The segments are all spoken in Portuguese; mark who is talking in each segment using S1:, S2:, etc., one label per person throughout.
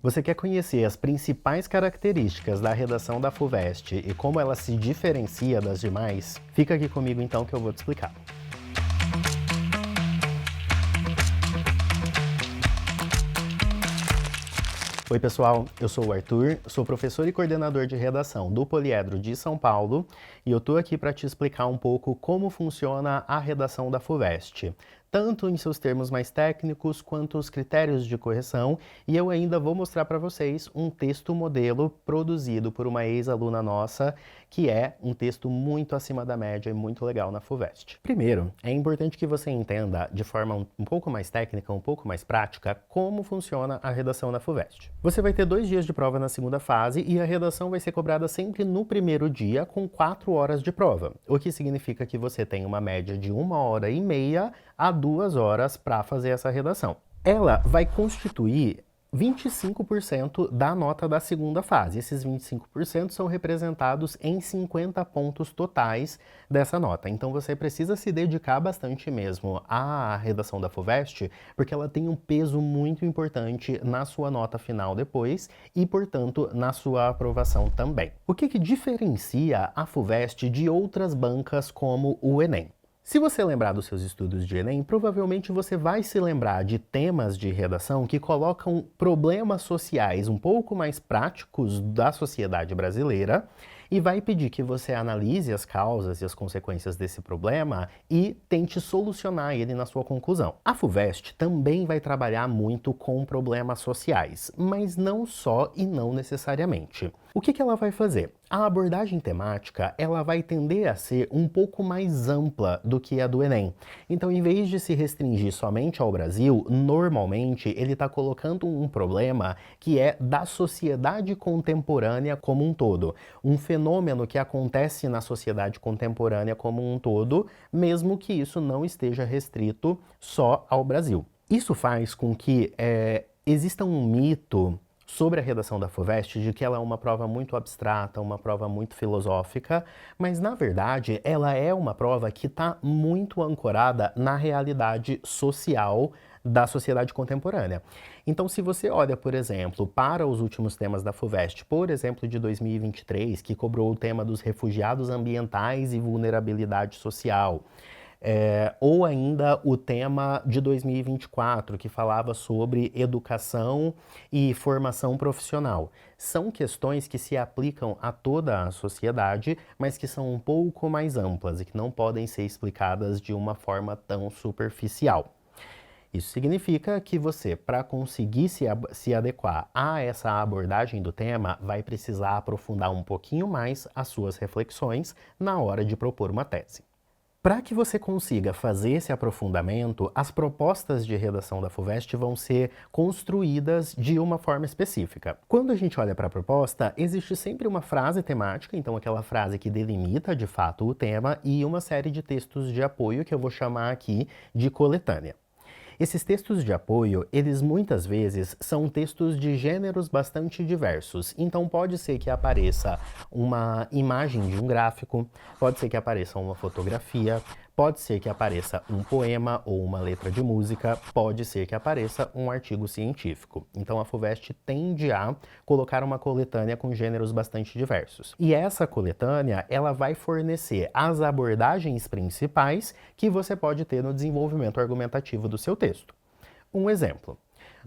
S1: Você quer conhecer as principais características da redação da FUVEST e como ela se diferencia das demais? Fica aqui comigo então que eu vou te explicar. Oi pessoal, eu sou o Arthur, sou professor e coordenador de redação do Poliedro de São Paulo e eu tô aqui para te explicar um pouco como funciona a redação da FUVEST, tanto em seus termos mais técnicos quanto os critérios de correção, e eu ainda vou mostrar para vocês um texto modelo produzido por uma ex-aluna nossa, que é um texto muito acima da média e muito legal na FUVEST. Primeiro, é importante que você entenda de forma um pouco mais técnica, um pouco mais prática, como funciona a redação na FUVEST. Você vai ter 2 dias de prova na segunda fase e a redação vai ser cobrada sempre no primeiro dia com 4 horas de prova, o que significa que você tem uma média de 1h30 a 2 horas para fazer essa redação. Ela vai constituir 25% da nota da segunda fase. Esses 25% são representados em 50 pontos totais dessa nota. Então você precisa se dedicar bastante mesmo à redação da FUVEST, porque ela tem um peso muito importante na sua nota final depois e, portanto, na sua aprovação também. O que diferencia a FUVEST de outras bancas como o Enem? Se você lembrar dos seus estudos de Enem, provavelmente você vai se lembrar de temas de redação que colocam problemas sociais um pouco mais práticos da sociedade brasileira e vai pedir que você analise as causas e as consequências desse problema e tente solucionar ele na sua conclusão. A FUVEST também vai trabalhar muito com problemas sociais, mas não só e não necessariamente. O que ela vai fazer? A abordagem temática, ela vai tender a ser um pouco mais ampla do que a do Enem. Então, em vez de se restringir somente ao Brasil, normalmente ele está colocando um problema que é da sociedade contemporânea como um todo. Um fenômeno que acontece na sociedade contemporânea como um todo, mesmo que isso não esteja restrito só ao Brasil. Isso faz com que exista um mito sobre a redação da FUVEST de que ela é uma prova muito abstrata, uma prova muito filosófica, mas na verdade ela é uma prova que está muito ancorada na realidade social da sociedade contemporânea. Então, se você olha, por exemplo, para os últimos temas da FUVEST, por exemplo, de 2023, que cobrou o tema dos refugiados ambientais e vulnerabilidade social, ou ainda o tema de 2024, que falava sobre educação e formação profissional. São questões que se aplicam a toda a sociedade, mas que são um pouco mais amplas e que não podem ser explicadas de uma forma tão superficial. Isso significa que você, para conseguir se adequar a essa abordagem do tema, vai precisar aprofundar um pouquinho mais as suas reflexões na hora de propor uma tese. Para que você consiga fazer esse aprofundamento, as propostas de redação da FUVEST vão ser construídas de uma forma específica. Quando a gente olha para a proposta, existe sempre uma frase temática, então aquela frase que delimita de fato o tema, e uma série de textos de apoio que eu vou chamar aqui de coletânea. Esses textos de apoio, eles muitas vezes são textos de gêneros bastante diversos. Então pode ser que apareça uma imagem de um gráfico, pode ser que apareça uma fotografia, pode ser que apareça um poema ou uma letra de música, pode ser que apareça um artigo científico. Então a FUVEST tende a colocar uma coletânea com gêneros bastante diversos. E essa coletânea, ela vai fornecer as abordagens principais que você pode ter no desenvolvimento argumentativo do seu texto. Um exemplo.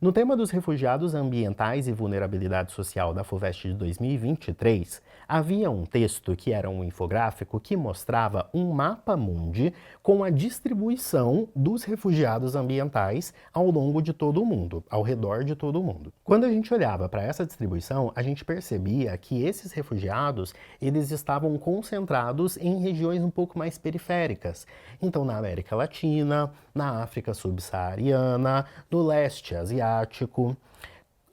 S1: No tema dos refugiados ambientais e vulnerabilidade social da FUVEST de 2023, havia um texto que era um infográfico que mostrava um mapa mundi com a distribuição dos refugiados ambientais ao longo de todo o mundo, ao redor de todo o mundo. Quando a gente olhava para essa distribuição, a gente percebia que esses refugiados, eles estavam concentrados em regiões um pouco mais periféricas. Então, na América Latina, na África subsaariana, no leste asiático.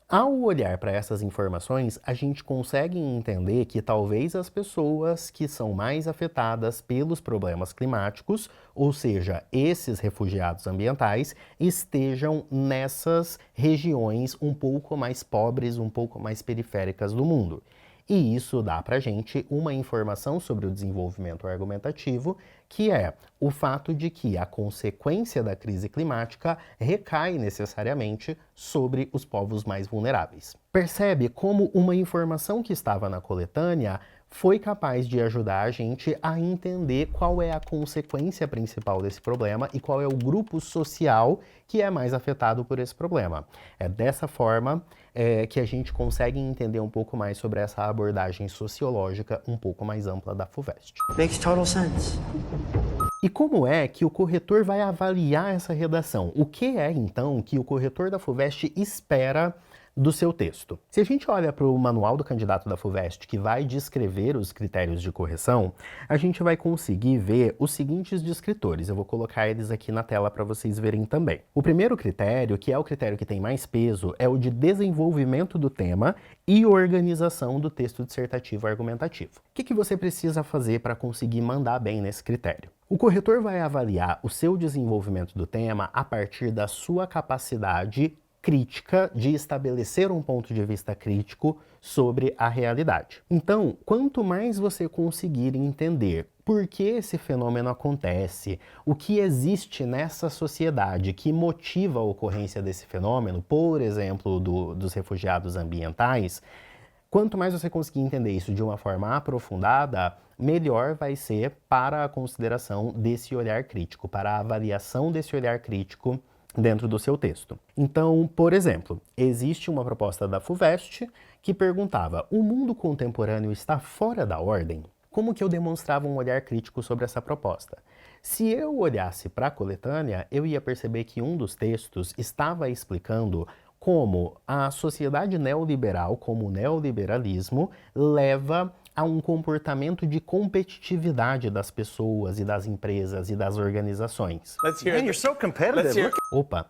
S1: Ao olhar para essas informações, a gente consegue entender que talvez as pessoas que são mais afetadas pelos problemas climáticos, ou seja, esses refugiados ambientais, estejam nessas regiões um pouco mais pobres, um pouco mais periféricas do mundo. E isso dá para a gente uma informação sobre o desenvolvimento argumentativo, que é o fato de que a consequência da crise climática recai necessariamente sobre os povos mais vulneráveis. Percebe como uma informação que estava na coletânea foi capaz de ajudar a gente a entender qual é a consequência principal desse problema e qual é o grupo social que é mais afetado por esse problema. É dessa forma que a gente consegue entender um pouco mais sobre essa abordagem sociológica um pouco mais ampla da FUVEST.
S2: Makes total sense.
S1: E como é que o corretor vai avaliar essa redação? O que é, então, que o corretor da FUVEST espera do seu texto? Se a gente olha para o manual do candidato da FUVEST, que vai descrever os critérios de correção, a gente vai conseguir ver os seguintes descritores. Eu vou colocar eles aqui na tela para vocês verem também. O primeiro critério, que é o critério que tem mais peso, é o de desenvolvimento do tema e organização do texto dissertativo argumentativo. O que você precisa fazer para conseguir mandar bem nesse critério? O corretor vai avaliar o seu desenvolvimento do tema a partir da sua capacidade crítica de estabelecer um ponto de vista crítico sobre a realidade. Então, quanto mais você conseguir entender por que esse fenômeno acontece, o que existe nessa sociedade que motiva a ocorrência desse fenômeno, por exemplo, dos refugiados ambientais, quanto mais você conseguir entender isso de uma forma aprofundada, melhor vai ser para a consideração desse olhar crítico, para a avaliação desse olhar crítico dentro do seu texto. Então, por exemplo, existe uma proposta da FUVEST que perguntava: o mundo contemporâneo está fora da ordem? Como que eu demonstrava um olhar crítico sobre essa proposta? Se eu olhasse para a coletânea, eu ia perceber que um dos textos estava explicando como a sociedade neoliberal, como o neoliberalismo, leva a um comportamento de competitividade das pessoas e das empresas e das organizações.
S2: Man, you're so competitive.
S1: Opa,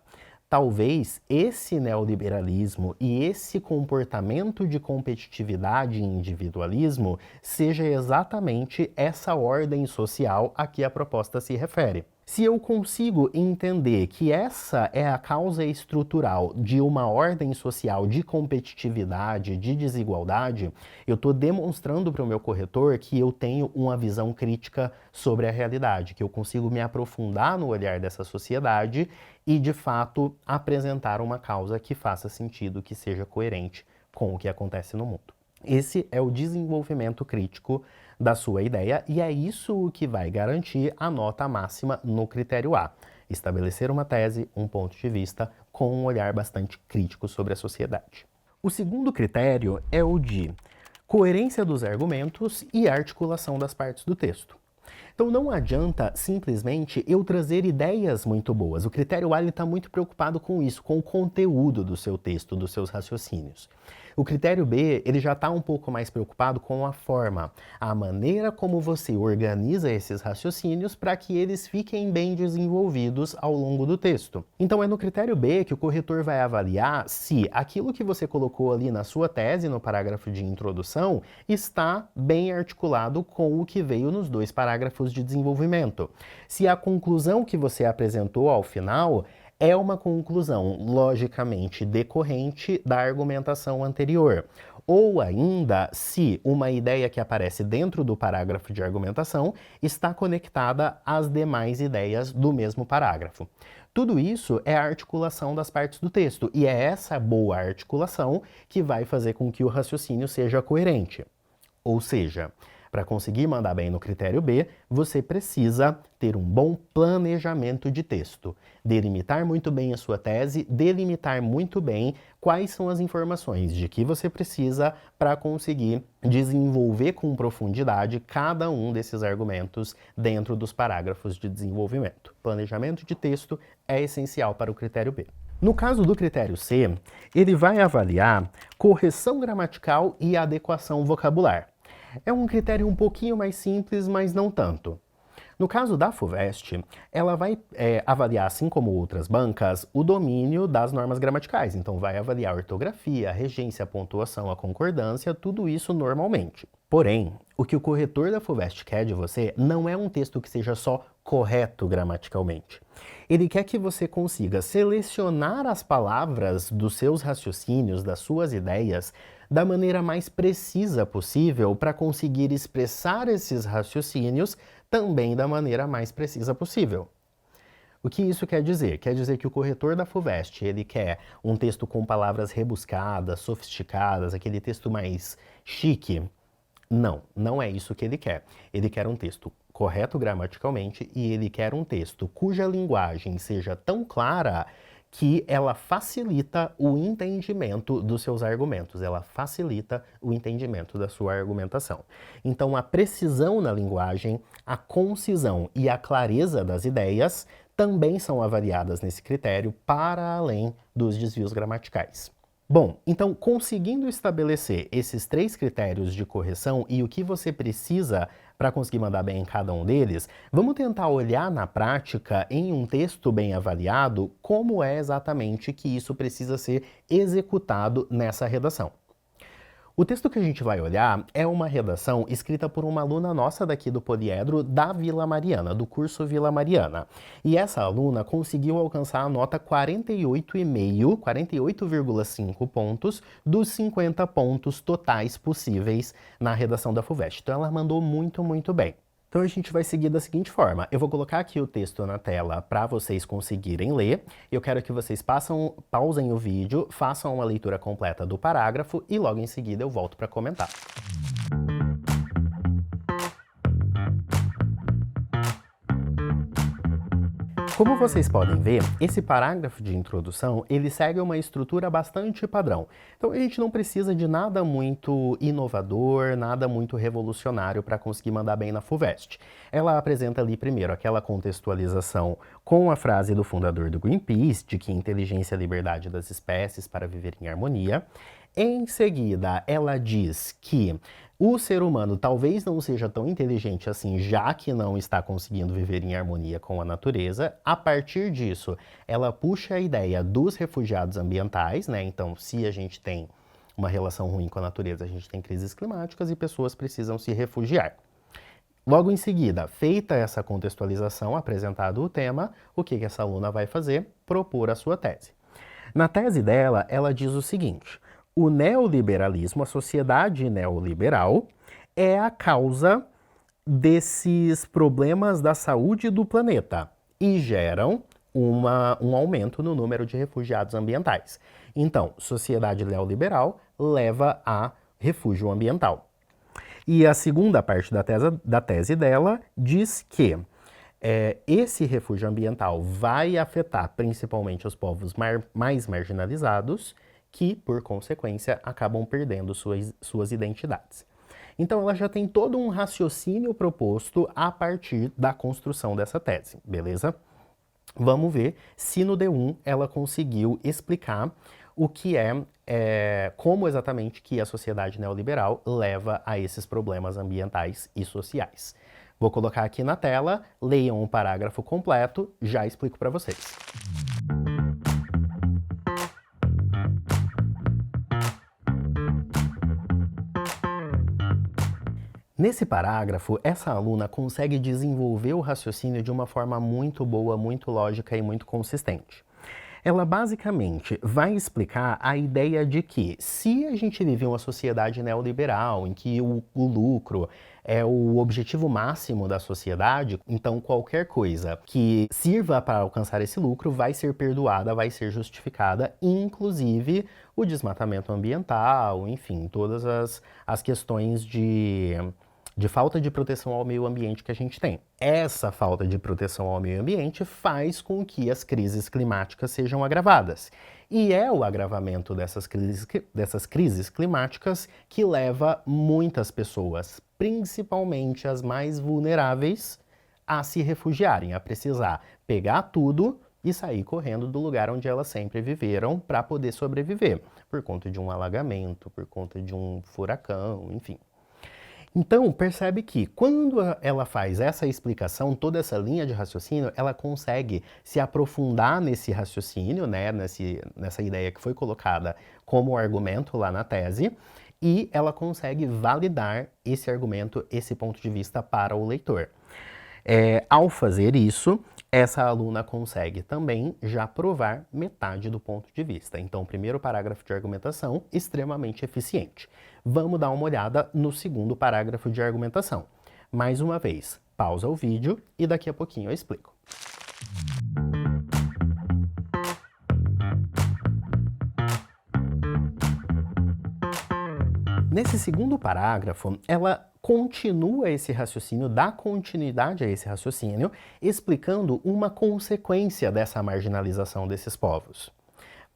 S1: talvez esse neoliberalismo e esse comportamento de competitividade e individualismo seja exatamente essa ordem social a que a proposta se refere. Se eu consigo entender que essa é a causa estrutural de uma ordem social de competitividade, de desigualdade, eu estou demonstrando para o meu corretor que eu tenho uma visão crítica sobre a realidade, que eu consigo me aprofundar no olhar dessa sociedade e, de fato, apresentar uma causa que faça sentido, que seja coerente com o que acontece no mundo. Esse é o desenvolvimento crítico da sua ideia e é isso que vai garantir a nota máxima no critério A. Estabelecer uma tese, um ponto de vista com um olhar bastante crítico sobre a sociedade. O segundo critério é o de coerência dos argumentos e articulação das partes do texto. Então não adianta simplesmente eu trazer ideias muito boas. O critério A está muito preocupado com isso, com o conteúdo do seu texto, dos seus raciocínios. O critério B, ele já está um pouco mais preocupado com a forma, a maneira como você organiza esses raciocínios para que eles fiquem bem desenvolvidos ao longo do texto. Então é no critério B que o corretor vai avaliar se aquilo que você colocou ali na sua tese, no parágrafo de introdução, está bem articulado com o que veio nos dois parágrafos de desenvolvimento. Se a conclusão que você apresentou ao final é uma conclusão logicamente decorrente da argumentação anterior, ou ainda se uma ideia que aparece dentro do parágrafo de argumentação está conectada às demais ideias do mesmo parágrafo. Tudo isso é a articulação das partes do texto, e é essa boa articulação que vai fazer com que o raciocínio seja coerente. Ou seja, para conseguir mandar bem no critério B, você precisa ter um bom planejamento de texto, delimitar muito bem a sua tese, delimitar muito bem quais são as informações de que você precisa para conseguir desenvolver com profundidade cada um desses argumentos dentro dos parágrafos de desenvolvimento. Planejamento de texto é essencial para o critério B. No caso do critério C, ele vai avaliar correção gramatical e adequação vocabular. É um critério um pouquinho mais simples, mas não tanto. No caso da FUVEST, ela vai avaliar, assim como outras bancas, o domínio das normas gramaticais. Então vai avaliar a ortografia, a regência, a pontuação, a concordância, tudo isso normalmente. Porém, o que o corretor da FUVEST quer de você não é um texto que seja só correto gramaticalmente. Ele quer que você consiga selecionar as palavras dos seus raciocínios, das suas ideias, da maneira mais precisa possível para conseguir expressar esses raciocínios também da maneira mais precisa possível. O que isso quer dizer? Quer dizer que o corretor da FUVEST, ele quer um texto com palavras rebuscadas, sofisticadas, aquele texto mais chique? Não, não é isso que ele quer. Ele quer um texto correto gramaticalmente e ele quer um texto cuja linguagem seja tão clara que ela facilita o entendimento dos seus argumentos, ela facilita o entendimento da sua argumentação. Então, a precisão na linguagem, a concisão e a clareza das ideias também são avaliadas nesse critério para além dos desvios gramaticais. Bom, então, conseguindo estabelecer esses 3 critérios de correção e o que você precisa para conseguir mandar bem em cada um deles, vamos tentar olhar na prática, em um texto bem avaliado, como é exatamente que isso precisa ser executado nessa redação. O texto que a gente vai olhar é uma redação escrita por uma aluna nossa daqui do Poliedro, da Vila Mariana, do curso Vila Mariana. E essa aluna conseguiu alcançar a nota 48,5, 48,5 pontos dos 50 pontos totais possíveis na redação da FUVEST. Então ela mandou muito, muito bem. Então a gente vai seguir da seguinte forma, eu vou colocar aqui o texto na tela para vocês conseguirem ler, eu quero que vocês pausem o vídeo, façam uma leitura completa do parágrafo e logo em seguida eu volto para comentar. Como vocês podem ver, esse parágrafo de introdução, ele segue uma estrutura bastante padrão. Então a gente não precisa de nada muito inovador, nada muito revolucionário para conseguir mandar bem na FUVEST. Ela apresenta ali primeiro aquela contextualização com a frase do fundador do Greenpeace, de que inteligência é a liberdade das espécies para viver em harmonia. Em seguida, ela diz que o ser humano talvez não seja tão inteligente assim, já que não está conseguindo viver em harmonia com a natureza. A partir disso, ela puxa a ideia dos refugiados ambientais, né? Então, se a gente tem uma relação ruim com a natureza, a gente tem crises climáticas e pessoas precisam se refugiar. Logo em seguida, feita essa contextualização, apresentado o tema, o que essa aluna vai fazer? Propor a sua tese. Na tese dela, ela diz o seguinte: o neoliberalismo, a sociedade neoliberal, é a causa desses problemas da saúde do planeta e geram um aumento no número de refugiados ambientais. Então, sociedade neoliberal leva a refúgio ambiental. E a segunda parte da tese dela diz que esse refúgio ambiental vai afetar principalmente os povos mais marginalizados, que, por consequência, acabam perdendo suas identidades. Então, ela já tem todo um raciocínio proposto a partir da construção dessa tese, beleza? Vamos ver se no D1 ela conseguiu explicar o que como exatamente que a sociedade neoliberal leva a esses problemas ambientais e sociais. Vou colocar aqui na tela, leiam o parágrafo completo, já explico para vocês. Nesse parágrafo, essa aluna consegue desenvolver o raciocínio de uma forma muito boa, muito lógica e muito consistente. Ela basicamente vai explicar a ideia de que se a gente vive uma sociedade neoliberal, em que o lucro é o objetivo máximo da sociedade, então qualquer coisa que sirva para alcançar esse lucro vai ser perdoada, vai ser justificada, inclusive o desmatamento ambiental, enfim, todas as questões de falta de proteção ao meio ambiente que a gente tem. Essa falta de proteção ao meio ambiente faz com que as crises climáticas sejam agravadas. E é o agravamento dessas crises climáticas que leva muitas pessoas, principalmente as mais vulneráveis, a se refugiarem, a precisar pegar tudo e sair correndo do lugar onde elas sempre viveram para poder sobreviver, por conta de um alagamento, por conta de um furacão, enfim. Então, percebe que quando ela faz essa explicação, toda essa linha de raciocínio, ela consegue se aprofundar nesse raciocínio, né, nessa ideia que foi colocada como argumento lá na tese, e ela consegue validar esse argumento, esse ponto de vista para o leitor. Ao fazer isso, essa aluna consegue também já provar metade do ponto de vista. Então, o primeiro parágrafo de argumentação, extremamente eficiente. Vamos dar uma olhada no segundo parágrafo de argumentação. Mais uma vez, pausa o vídeo e daqui a pouquinho eu explico. Nesse segundo parágrafo, ela continua esse raciocínio, dá continuidade a esse raciocínio, explicando uma consequência dessa marginalização desses povos.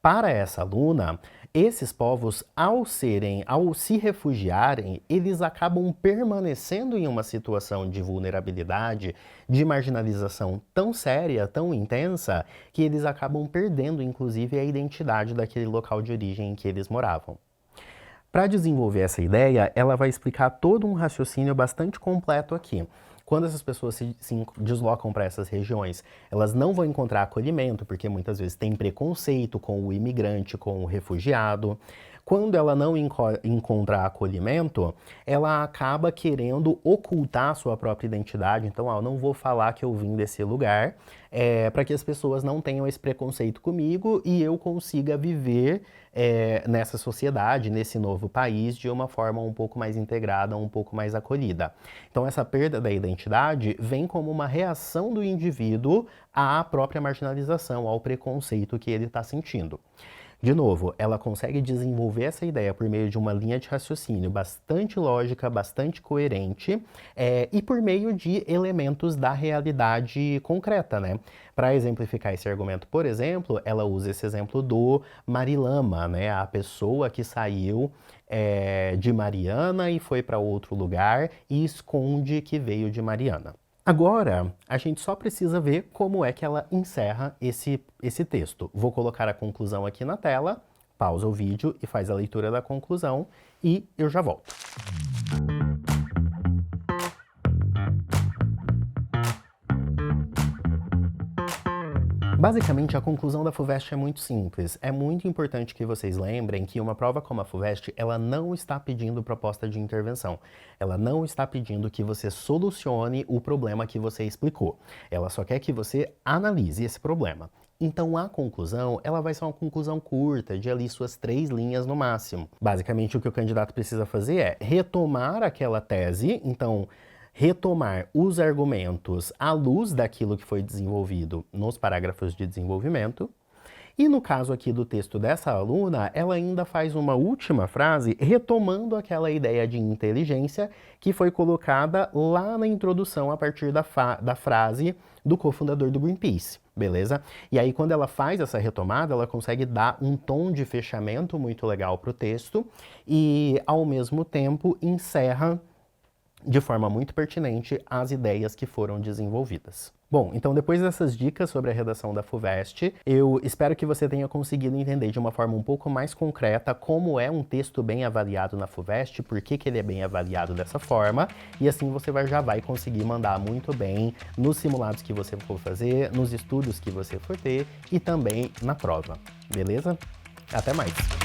S1: Para essa aluna, esses povos, ao se refugiarem, eles acabam permanecendo em uma situação de vulnerabilidade, de marginalização tão séria, tão intensa, que eles acabam perdendo, inclusive, a identidade daquele local de origem em que eles moravam. Para desenvolver essa ideia, ela vai explicar todo um raciocínio bastante completo aqui. Quando essas pessoas se deslocam para essas regiões, elas não vão encontrar acolhimento, porque muitas vezes tem preconceito com o imigrante, com o refugiado. Quando ela não encontrar acolhimento, ela acaba querendo ocultar a sua própria identidade. Então, eu não vou falar que eu vim desse lugar, para que as pessoas não tenham esse preconceito comigo e eu consiga viver nessa sociedade, nesse novo país, de uma forma um pouco mais integrada, um pouco mais acolhida. Então, essa perda da identidade vem como uma reação do indivíduo à própria marginalização, ao preconceito que ele está sentindo. De novo, ela consegue desenvolver essa ideia por meio de uma linha de raciocínio bastante lógica, bastante coerente, e por meio de elementos da realidade concreta, né? Para exemplificar esse argumento, por exemplo, ela usa esse exemplo do Marilama, né? A pessoa que saiu de Mariana e foi para outro lugar e esconde que veio de Mariana. Agora, a gente só precisa ver como é que ela encerra esse texto. Vou colocar a conclusão aqui na tela, pausa o vídeo e faz a leitura da conclusão e eu já volto. Basicamente, a conclusão da FUVEST é muito simples. É muito importante que vocês lembrem que uma prova como a FUVEST, ela não está pedindo proposta de intervenção. Ela não está pedindo que você solucione o problema que você explicou. Ela só quer que você analise esse problema. Então, a conclusão, ela vai ser uma conclusão curta, de ali suas 3 linhas no máximo. Basicamente, o que o candidato precisa fazer é retomar aquela tese, então retomar os argumentos à luz daquilo que foi desenvolvido nos parágrafos de desenvolvimento. E no caso aqui do texto dessa aluna, ela ainda faz uma última frase retomando aquela ideia de inteligência que foi colocada lá na introdução a partir da frase do cofundador do Greenpeace, beleza? E aí quando ela faz essa retomada, ela consegue dar um tom de fechamento muito legal para o texto e, ao mesmo tempo, encerra de forma muito pertinente as ideias que foram desenvolvidas. Bom, então depois dessas dicas sobre a redação da FUVEST, eu espero que você tenha conseguido entender de uma forma um pouco mais concreta como é um texto bem avaliado na FUVEST, por que ele é bem avaliado dessa forma, e assim você já vai conseguir mandar muito bem nos simulados que você for fazer, nos estudos que você for ter e também na prova, beleza? Até mais!